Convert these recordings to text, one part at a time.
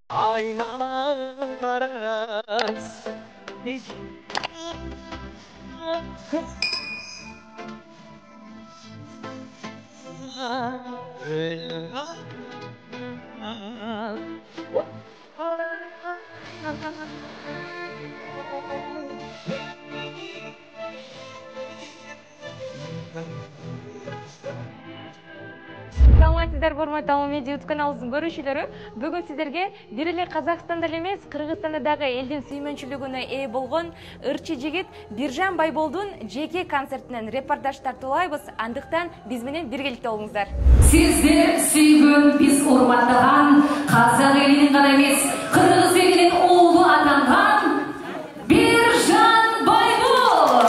Aynalar Саламатсыздар, урматтуу медиа YouTube каналыбыздын көрүүчүлөрү. Бүгүн сиздерге бир эле Казакстанда эле эмес, Кыргызстанда дагы элдин сүймөнчүлүгүнө ээ болгон ырчы жигит Биржан Байболдун жеке концертинен репортаж тартуулайбыз. Андыктан биз менен биргеликте болуңуздар. Сиздер сүйгөн, биз урматтаган казак элинин гана эмес, кыргыз элинин уулу атанган Биржан Байбол.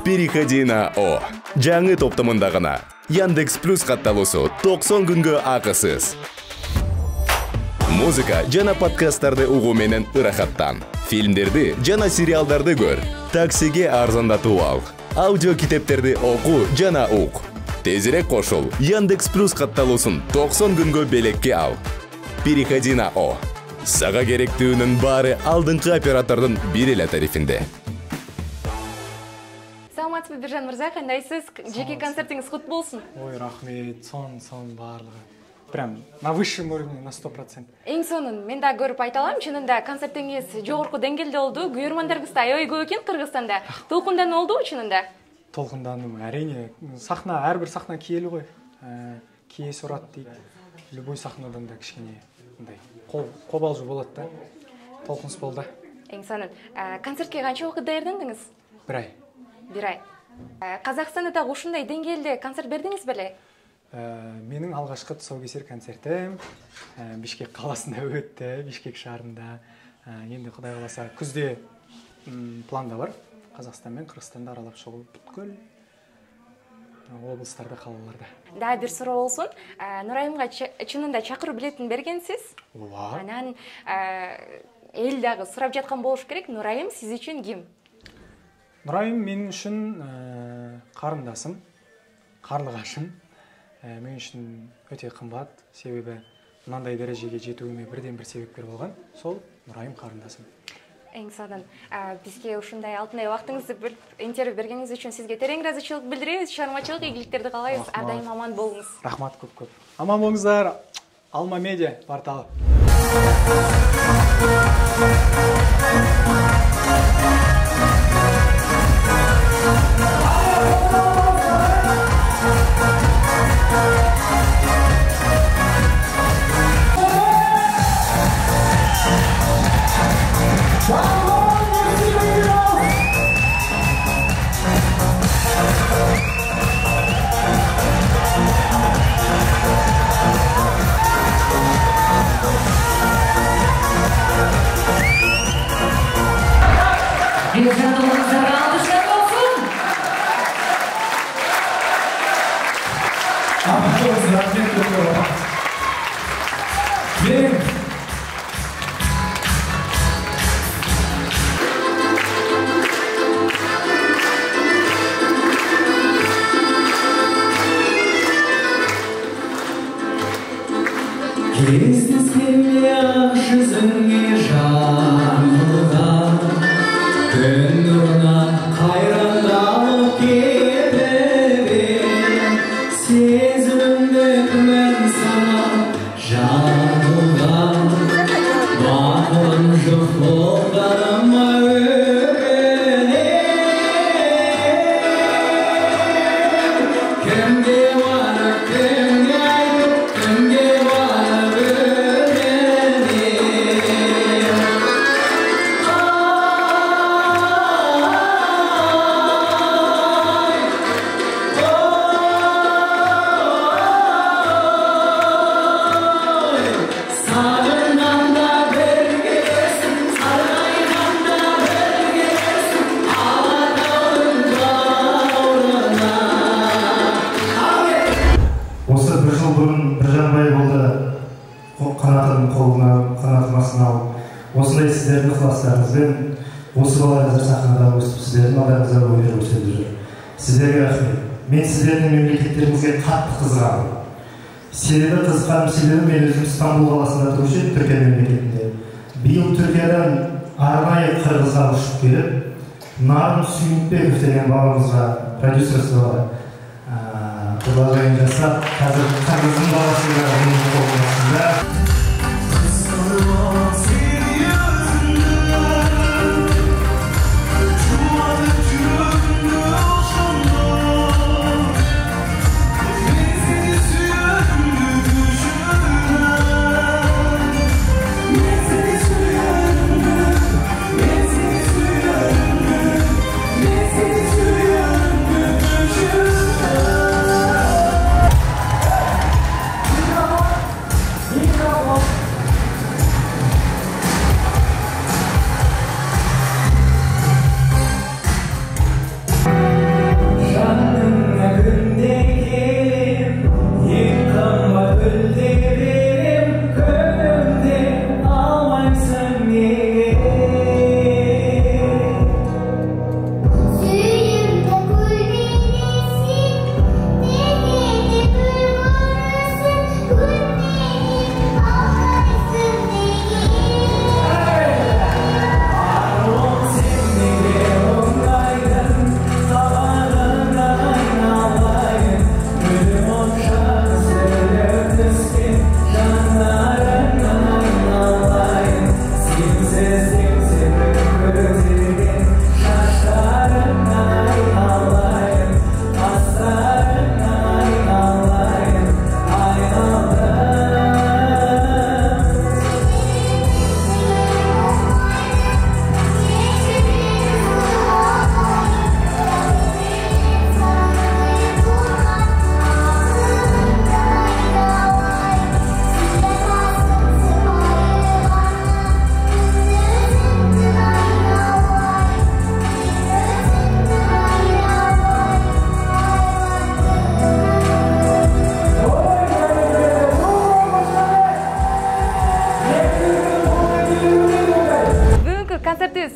Переходи на О. Жаңы топтомунда гана Яндекс Плюс катталуусу 90 күнгө акысыз. Музыка жана подкасттарды угуу менен ырахаттан. Фильмдерди жана сериалдарды көр. Таксиге арзандатуу ал. Аудио китептерди окуу жана ук. Тезирээк кошул. Яндекс Плюс катталуусун 90 күнгө белекке ал. Переходи на О. Сага керектүүнүн баары алдыңкы оператордун бир эле тарифинде. Саламатсызбы, Биржан мырза, кандайсыз? Жеке концертиңиз кут болсун. Ой, рахмет, сон барлығы. Прям на высшем уровне, на 100%. Эң сонун, мен да көрүп айта алам, чынында концертиңиз жогорку деңгээлде болду. Күйөрмандарыңыз да аябай көп экен Кыргызстанда. Толкундануу болдубу чынында? Толкундануу, әрине. Сахна, әрбір сахна киелі ғой. Кие сурат дейді. Любой сахнадан да кішкене қобалжу болады да. Толкунсыз болды. Эң сонун. Концертке канча убакыт даярдандыңыз? Бір ай. Казакстанда да ушундай деңгээлде концерт бердиңиз беле? Менің алғашқы тұсаукесер концертім Бишкек қаласында өтті, Бишкек шаарында. Енді Құдай қаласа күзде планда бар. Қазақстан мен Қырғызстанды аралап шығу бүткіл облыстарда, қалаларда. Да, бир суроо болсун. Нурайымга чынында чакыруу билетин бергенсиз. Ооба. Анан эл дагы сурап жаткан болуш керек. Нурайым сиз үчүн ким? Нурайым мен үшін қарындасым, қарлығашым. Мен үшін өте қымбат, себебі мынандай дәрежеге жетуіме бірден бір себепкер болған. Сол Нурайым қарындасым. Эң сонун. Бизге ушундай алтындай убактыңызды бөлүп интервью бергениңиз үчүн сизге терең ыраазычылык билдиребиз. Шығармачылык ийгиликтерди каалайбыз. Ар дайым аман болуңуз. Рахмат көп. Аман болуңуздар. Алма медиа порталы. Кездескенде ақ жүзіңе жанылған күн нұрынан қайрандалып кетіп сезімімді күмән санап жанылған бақылым жоқ болғаныма өкінем кімге барып кімге айтып кімге Осы бір жыл бұрын Біржан Байболды қанатының астына алып, осындай сіздердің ықыластарыңызбен осы бала қазір сахнада өсіп, сіздердің алдарыңызда өнер көрсетіп жүр. Сіздерге рахмет. Мен сіздердің мемлекеттеріңізге қатты қызығамын. Себебі қызыққаным себебі мен өзім Стамбул қаласында тұрушы едім, Түркия мемлекетінде. Биыл Түркиядан арнайы Қырғызға ұшып келіп, Нарын Сүйінбеков деген бабамызға продюсерсі бар. Продолжение жасап, қазір Қырғыздың баласында оның қолында.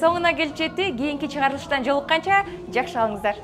Соңына келіп жетті. Кейінгі шығарылыштан жолыққанша жақсы алыңыздар.